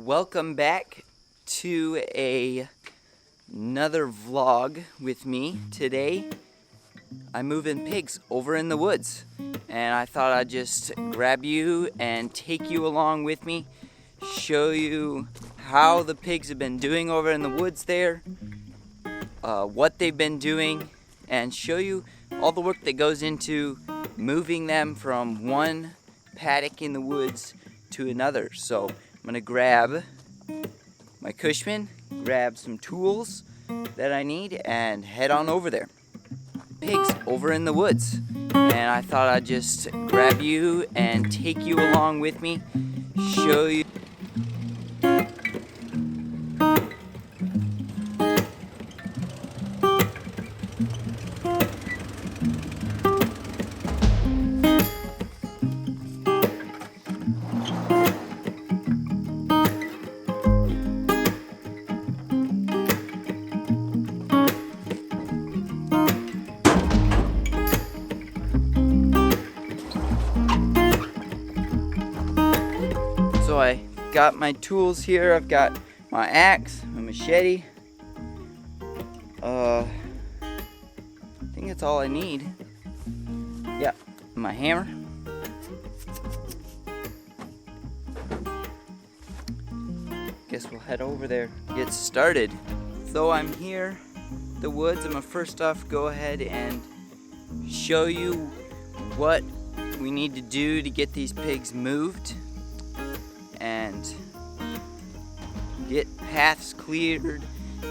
Welcome back to another vlog with me. Today I'm moving pigs over in the woods, and I thought I'd just grab you and take you along with me, show you how the pigs have been doing over in the woods there, what they've been doing, and show you all the work that goes into moving them from one paddock in the woods to another. So I'm gonna grab my Cushman, grab some tools that I need, and head on over there. Pigs over in the woods, and I thought I'd just grab you and take you along with me, show you. So I got my tools here. I've got my axe, my machete. I think that's all I need. Yeah, my hammer. Guess we'll head over there, get started. So I'm here in the woods. I'm gonna first off go ahead and show you what we need to do to get these pigs moved and get paths cleared,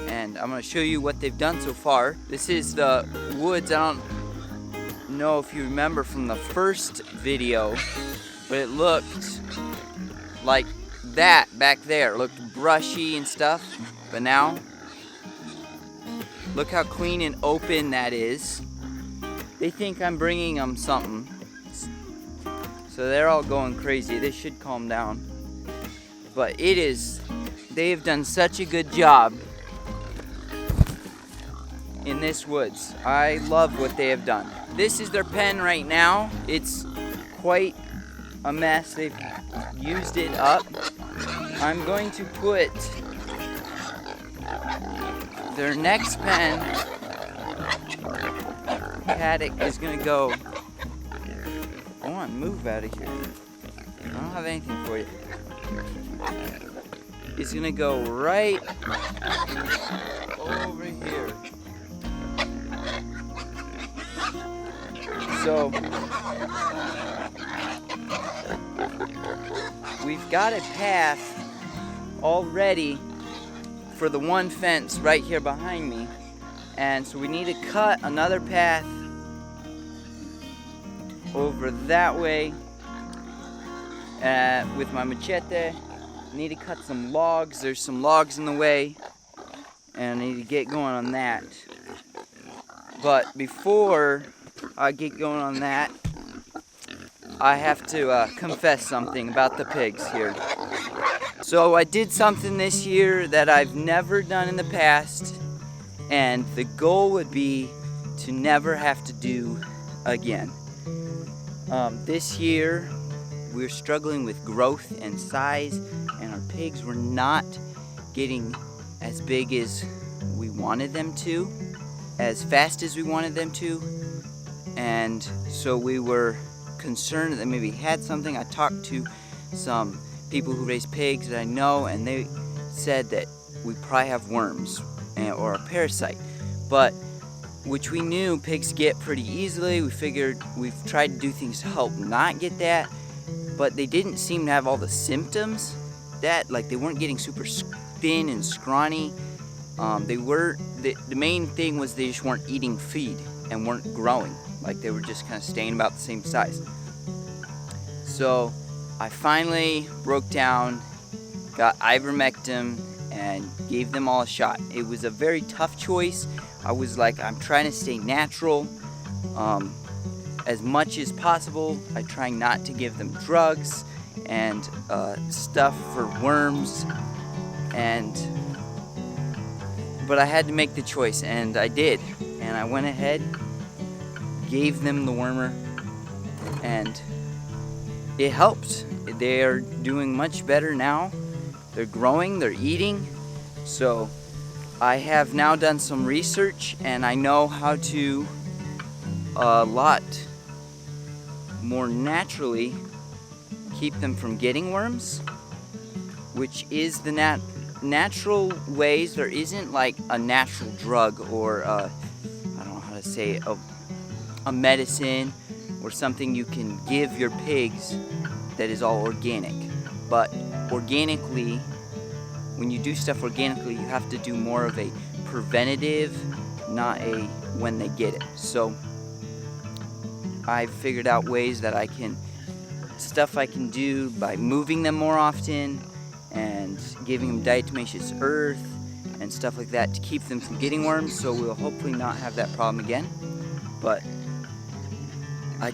and I'm going to show you what they've done so far. This is the woods. I don't know if you remember from the first video, but it looked like that back there. It looked brushy and stuff, but now look how clean and open that is. They think I'm bringing them something, so they're all going crazy. They should calm down. But they have done such a good job in this woods. I love what they have done. This is their pen right now. It's quite a mess. They've used it up. I'm going to put their next pen. Paddock is gonna go. Go on, move out of here. I don't have anything for you. It's gonna go right over here. So we've got a path already for the one fence right here behind me, and so we need to cut another path over that way. With my machete, I need to cut some logs. There's some logs in the way, and I need to get going on that. But before I get going on that, I have to confess something about the pigs here. So I did something this year that I've never done in the past, and the goal would be to never have to do again. This year, we're struggling with growth and size, and our pigs were not getting as big as we wanted them to, as fast as we wanted them to, and so we were concerned that maybe had something. I talked to some people who raise pigs that I know, and they said that we probably have worms or a parasite, but which we knew pigs get pretty easily. We figured we've tried to do things to help not get that, but they didn't seem to have all the symptoms that, like, they weren't getting super thin and scrawny. The main thing was they just weren't eating feed and weren't growing. Like, they were just kind of staying about the same size. So I finally broke down, got ivermectin, and gave them all a shot. It was a very tough choice. I was like, I'm trying to stay natural. As much as possible. I try not to give them drugs and stuff for worms, but I had to make the choice, and I did. And I went ahead, gave them the wormer, and it helped. They are doing much better now. they're growing, they're eating. So I have now done some research, and I know how to a lot more naturally keep them from getting worms, which is the natural ways. There isn't like a natural drug or I don't know how to say it, a medicine or something you can give your pigs that is all organic. But organically, when you do stuff organically, you have to do more of a preventative, not a when they get it. So I've figured out ways that stuff I can do by moving them more often and giving them diatomaceous earth and stuff like that to keep them from getting worms, so we'll hopefully not have that problem again. But I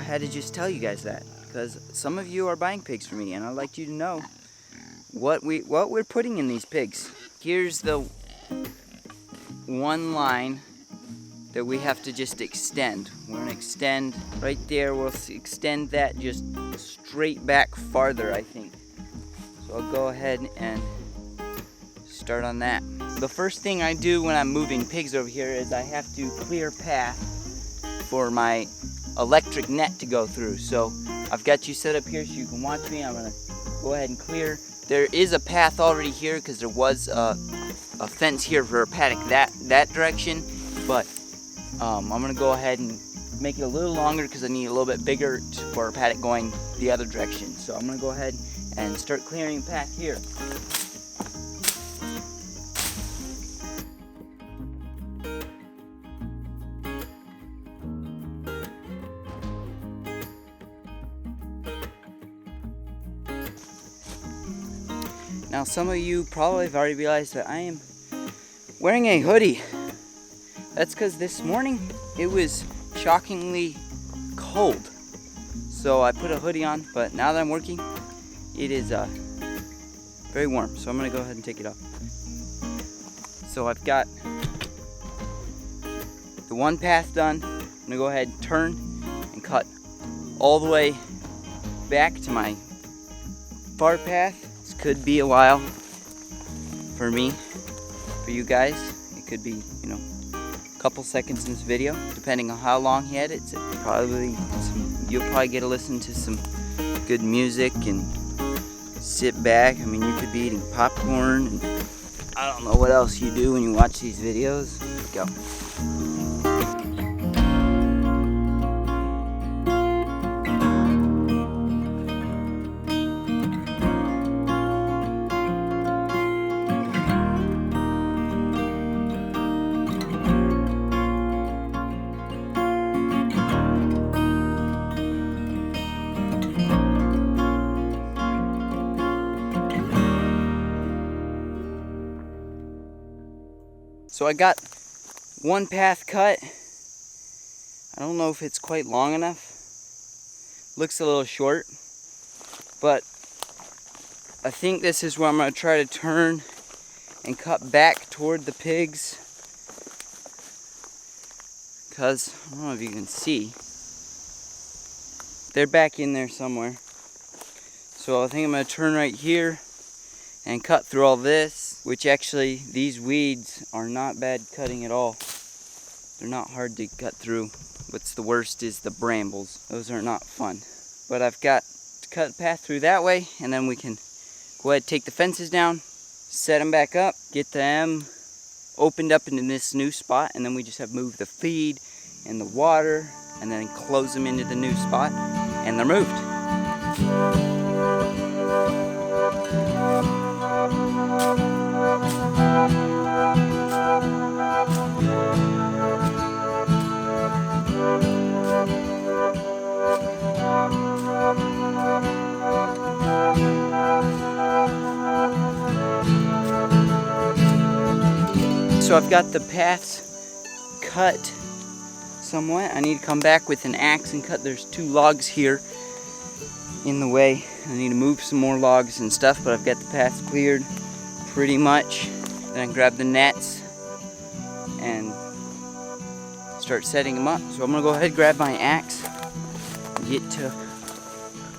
had to just tell you guys that, because some of you are buying pigs from me, and I'd like you to know what we're putting in these pigs. Here's the one line that we have to just extend. We're gonna extend right there. We'll extend that just straight back farther, I think. So I'll go ahead and start on that. The first thing I do when I'm moving pigs over here is I have to clear a path for my electric net to go through. So I've got you set up here so you can watch me. I'm gonna go ahead and clear. There is a path already here because there was a fence here for a paddock that direction, but I'm gonna go ahead and make it a little longer because I need a little bit bigger for a paddock going the other direction. So I'm gonna go ahead and start clearing a path here. Now some of you probably have already realized that I am wearing a hoodie. That's because this morning it was shockingly cold. So I put a hoodie on, but now that I'm working, it is very warm. So I'm gonna go ahead and take it off. So I've got the one path done. I'm gonna go ahead and turn and cut all the way back to my far path. This could be a while for me, for you guys. It could be, couple seconds in this video, depending on how long he edits it. You'll probably get to listen to some good music and sit back. I mean, you could be eating popcorn, and I don't know what else you do when you watch these videos. Go. So I got one path cut. I don't know if it's quite long enough. Looks a little short, but I think this is where I'm going to try to turn and cut back toward the pigs, because I don't know if you can see, they're back in there somewhere. So I think I'm going to turn right here and cut through all this, which actually these weeds are not bad cutting at all. They're not hard to cut through. What's the worst is the brambles. Those are not fun. But I've got to cut a path through that way, and then we can go ahead and take the fences down, set them back up, get them opened up into this new spot, and then we just have to move the feed and the water, and then close them into the new spot, and they're moved. So I've got the paths cut somewhat. I need to come back with an axe and cut. There's 2 logs here in the way. I need to move some more logs and stuff, but I've got the paths cleared pretty much. Then I grab the nets and start setting them up. So I'm gonna go ahead and grab my axe and get to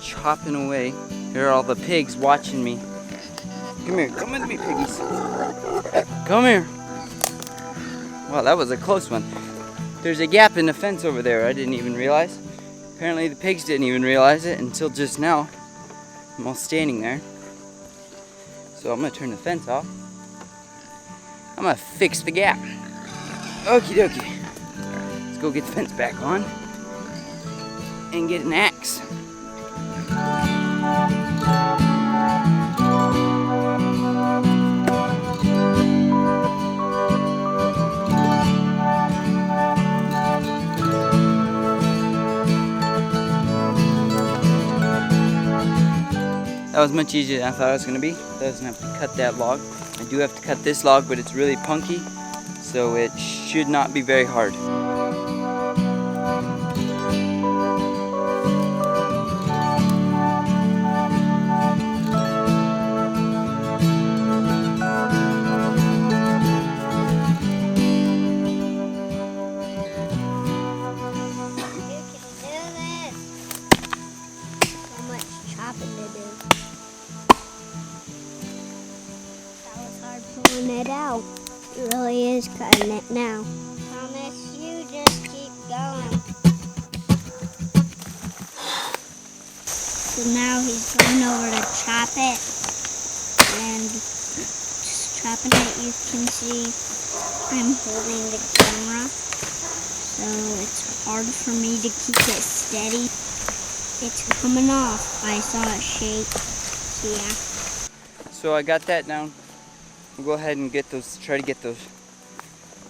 chopping away. Here are all the pigs watching me Come here. Come with me, piggies. Come here. Wow, that was a close one. There's a gap in the fence over there. I didn't even realize. Apparently the pigs didn't even realize it until just now. I'm all standing there. So I'm gonna turn the fence off. I'm gonna fix the gap. Okie dokie. Let's go get the fence back on and get an axe. That was much easier than I thought it was going to be. Doesn't have to cut that log. I do have to cut this log, but it's really punky, so it should not be very hard. Pulling it out. It really is cutting it now. Thomas, you just keep going. So now he's going over to chop it. And just chopping it, you can see I'm holding the camera. So it's hard for me to keep it steady. It's coming off. I saw it shake. So yeah. So I got that down. We'll go ahead and get those, try to get those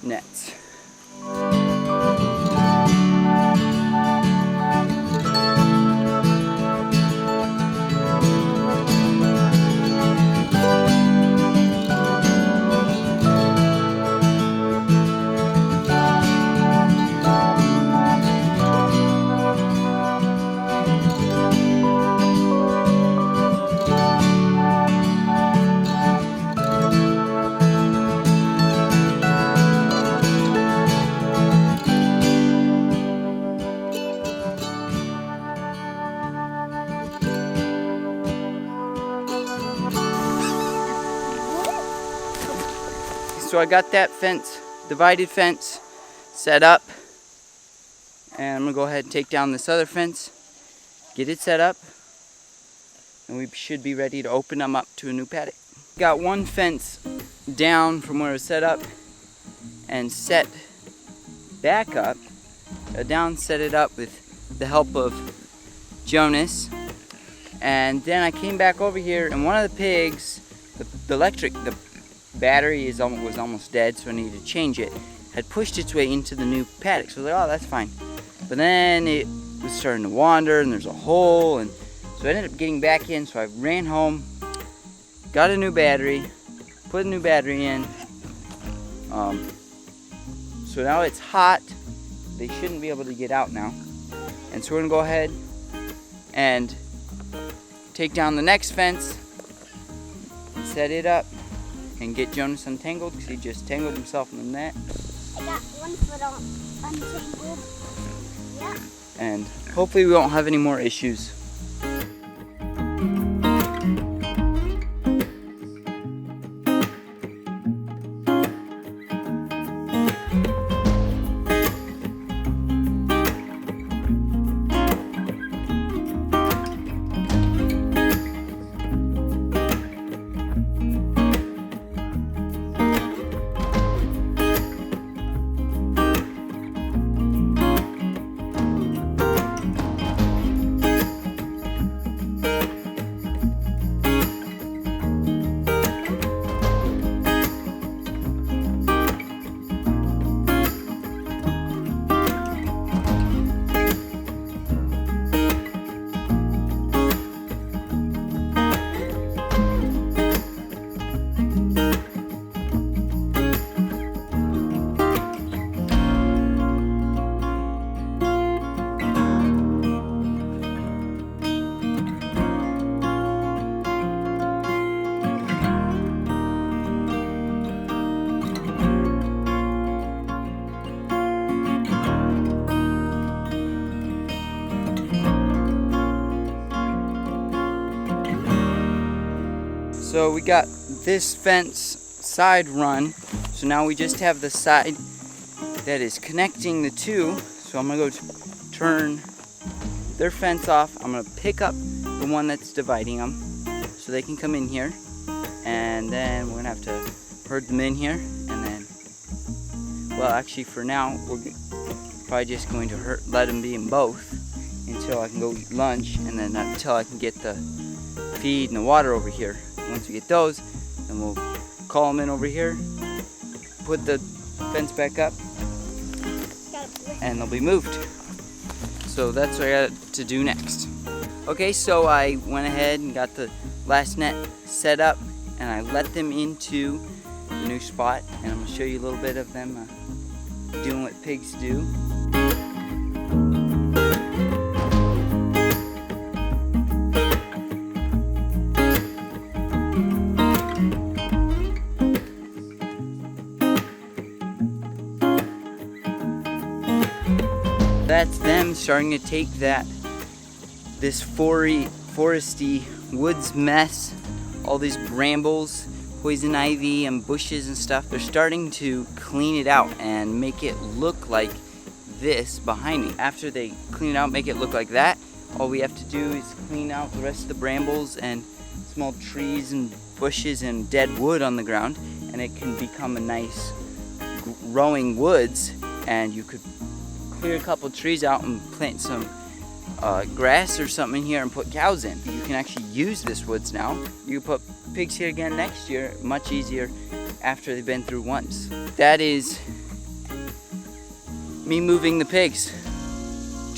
nets. So I got that fence, divided fence, set up. And I'm gonna go ahead and take down this other fence, get it set up, and we should be ready to open them up to a new paddock. Got one fence down from where it was set up and set back up. Set it up with the help of Jonas. And then I came back over here and one of the pigs, the battery was almost dead, so I needed to change it, had pushed its way into the new paddock. So I was like, oh, that's fine. But then it was starting to wander and there's a hole, and so I ended up getting back in. So I ran home, got a new battery, put a new battery in. So now it's hot. They shouldn't be able to get out now. And so we're gonna go ahead and take down the next fence, set it up, and get Jonas untangled because he just tangled himself in the net. I got one foot untangled. Yeah. And hopefully we won't have any more issues. So we got this fence side run. So now we just have the side that is connecting the two. So I'm gonna go turn their fence off. I'm gonna pick up the one that's dividing them so they can come in here. And then we're gonna have to herd them in here. And then, well, actually for now, we're probably just going to let them be in both until I can go eat lunch, and then until I can get the feed and the water over here. Once we get those, then we'll call them in over here, put the fence back up, and they'll be moved. So that's what I got to do next. Okay, so I went ahead and got the last net set up, and I let them into the new spot, and I'm gonna show you a little bit of them doing what pigs do. That's them starting to take this foresty woods mess, all these brambles, poison ivy and bushes and stuff. They're starting to clean it out and make it look like this behind me. After they clean it out, make it look like that, all we have to do is clean out the rest of the brambles and small trees and bushes and dead wood on the ground, and it can become a nice growing woods. And you could clear a couple trees out and plant some grass or something in here and put cows in. You can actually use this woods now. You can put pigs here again next year, much easier after they've been through once. That is me moving the pigs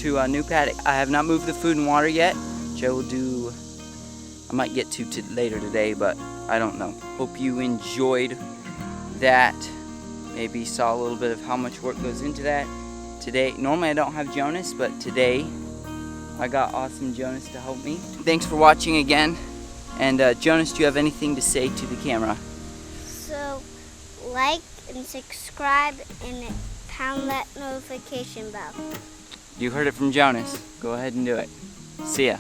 to a new paddock. I have not moved the food and water yet, which I will do. I might get to later today, but I don't know. Hope you enjoyed that. Maybe saw a little bit of how much work goes into that. Today, normally I don't have Jonas, but today I got awesome Jonas to help me. Thanks for watching again. And Jonas, do you have anything to say to the camera? So, like and subscribe and pound that notification bell. You heard it from Jonas. Go ahead and do it. See ya.